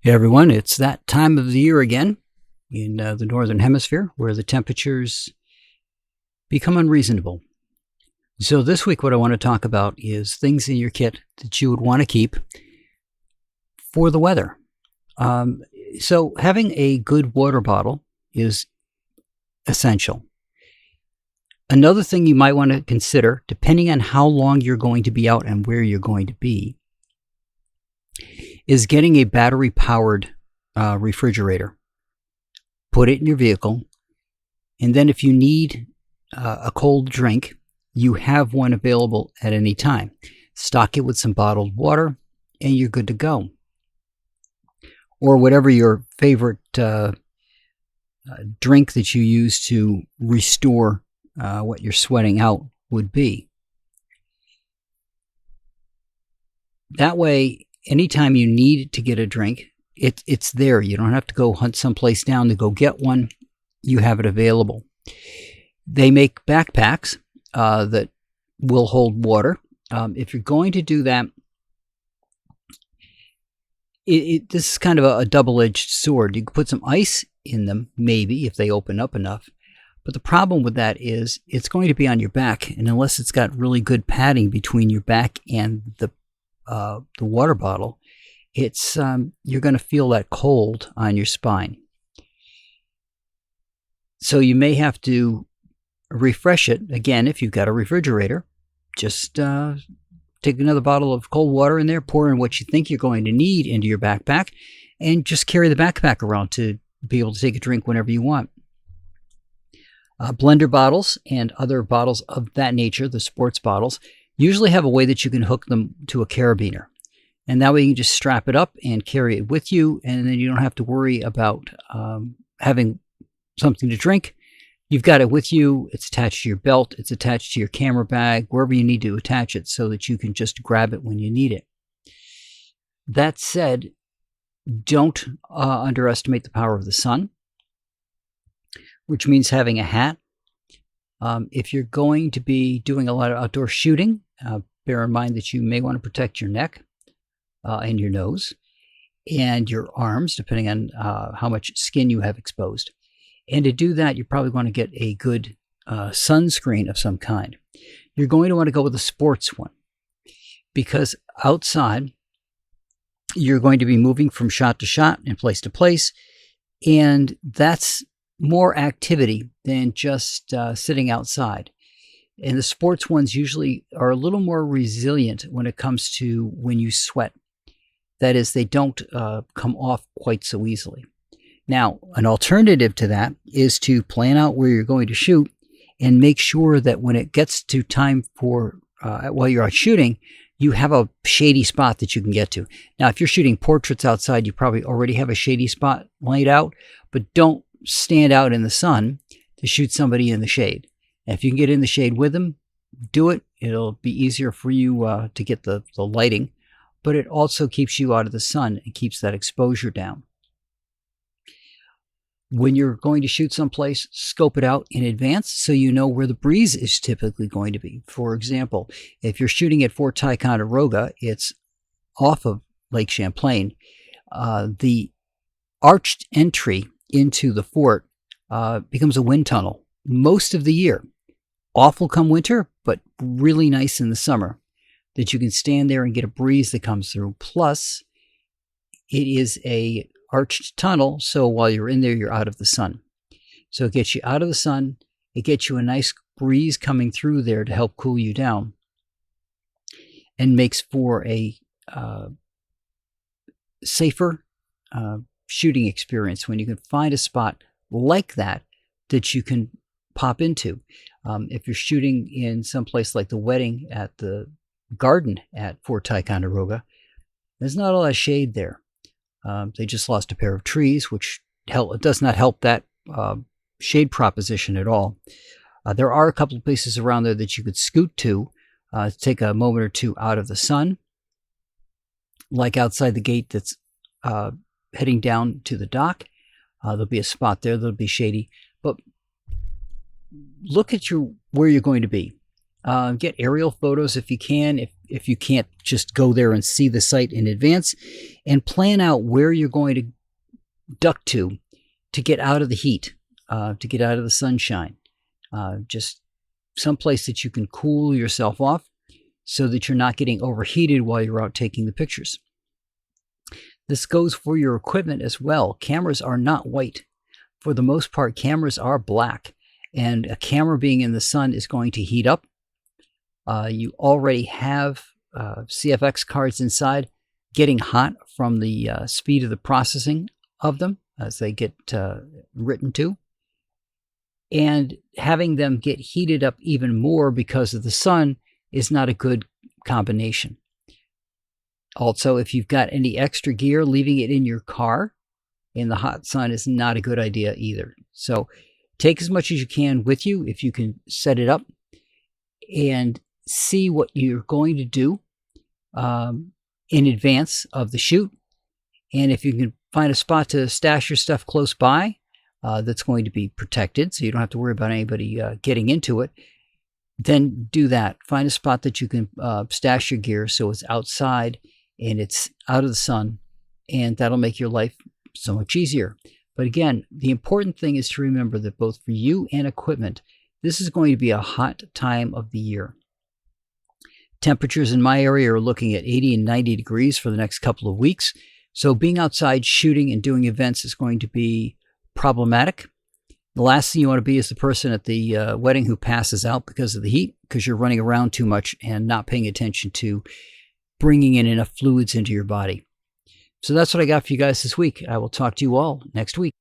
Hey everyone, it's that time of the year again in the Northern Hemisphere where the temperatures become unreasonable. So, this week, what I want to talk about is things in your kit that you would want to keep for the weather. Um, so, having a good water bottle is essential. Another thing you might want to consider, depending on how long you're going to be out and where you're going to be, is getting a battery powered refrigerator. Put it in your vehicle, and then if you need a cold drink, you have one available at any time. Stock it with some bottled water, and you're good to go. Or whatever your favorite drink that you use to restore what you're sweating out would be. That way, anytime you need to get a drink, it's there. You don't have to go hunt someplace down to go get one. You have it available. They make backpacks that will hold water. If you're going to do that, this is kind of a double-edged sword. You can put some ice in them, maybe, if they open up enough. But the problem with that is it's going to be on your back, and unless it's got really good padding between your back and the water bottle, it's you're going to feel that cold on your spine. So you may have to refresh it again if you've got a refrigerator. Just take another bottle of cold water in there, pour in what you think you're going to need into your backpack, and just carry the backpack around to be able to take a drink whenever you want. Blender bottles and other bottles of that nature, the sports bottles, usually have a way that you can hook them to a carabiner. And that way you can just strap it up and carry it with you, and then you don't have to worry about having something to drink. You've got it with you. It's attached to your belt. It's attached to your camera bag, wherever you need to attach it so that you can just grab it when you need it. That said, don't underestimate the power of the sun, which means having a hat. If you're going to be doing a lot of outdoor shooting, bear in mind that you may want to protect your neck and your nose and your arms, depending on how much skin you have exposed. And to do that, you're probably going to get a good sunscreen of some kind. You're going to want to go with a sports one because outside, you're going to be moving from shot to shot and place to place. And that's more activity than just sitting outside. And the sports ones usually are a little more resilient when it comes to when you sweat. That is, they don't come off quite so easily. Now, an alternative to that is to plan out where you're going to shoot and make sure that when it gets to time for, while you're out shooting, you have a shady spot that you can get to. Now, if you're shooting portraits outside, you probably already have a shady spot laid out, but don't stand out in the sun to shoot somebody in the shade. And if you can get in the shade with them, do it. It'll be easier for you to get the lighting, but it also keeps you out of the sun and keeps that exposure down. When you're going to shoot someplace, scope it out in advance so you know where the breeze is typically going to be. For example, if you're shooting at Fort Ticonderoga, it's off of Lake Champlain. The arched entry into the fort becomes a wind tunnel most of the year. Awful come winter, but really nice in the summer that you can stand there and get a breeze that comes through. Plus, it is a arched tunnel, so while you're in there, you're out of the sun. So it gets you out of the sun. It gets you a nice breeze coming through there to help cool you down and makes for a safer shooting experience when you can find a spot like that that you can pop into. If you're shooting in some place like the wedding at the garden at Fort Ticonderoga, there's not a lot of shade there. They just lost a pair of trees, which does not help that shade proposition at all. There are a couple of places around there that you could scoot to take a moment or two out of the sun, like outside the gate that's heading down to the dock. There'll be a spot there that'll be shady, but look at where you're going to be. Get aerial photos if you can. if you can't just go there and see the site in advance, and plan out where you're going to duck to get out of the heat, to get out of the sunshine. Just someplace that you can cool yourself off so that you're not getting overheated while you're out taking the pictures. This goes for your equipment as well. Cameras are not white. For the most part, cameras are black, and a camera being in the sun is going to heat up. You already have CFX cards inside getting hot from the speed of the processing of them as they get written to, and having them get heated up even more because of the sun is not a good combination. Also, if you've got any extra gear, leaving it in your car in the hot sun is not a good idea either. So take as much as you can with you if you can set it up, and see what you're going to do in advance of the shoot. And if you can find a spot to stash your stuff close by that's going to be protected, so you don't have to worry about anybody getting into it, then do that. Find a spot that you can stash your gear so it's outside and it's out of the sun, and that'll make your life so much easier. But again, the important thing is to remember that both for you and equipment, this is going to be a hot time of the year. Temperatures in my area are looking at 80 and 90 degrees for the next couple of weeks. So being outside shooting and doing events is going to be problematic. The last thing you want to be is the person at the wedding who passes out because of the heat, because you're running around too much and not paying attention to bringing in enough fluids into your body. So that's what I got for you guys this week. I will talk to you all next week.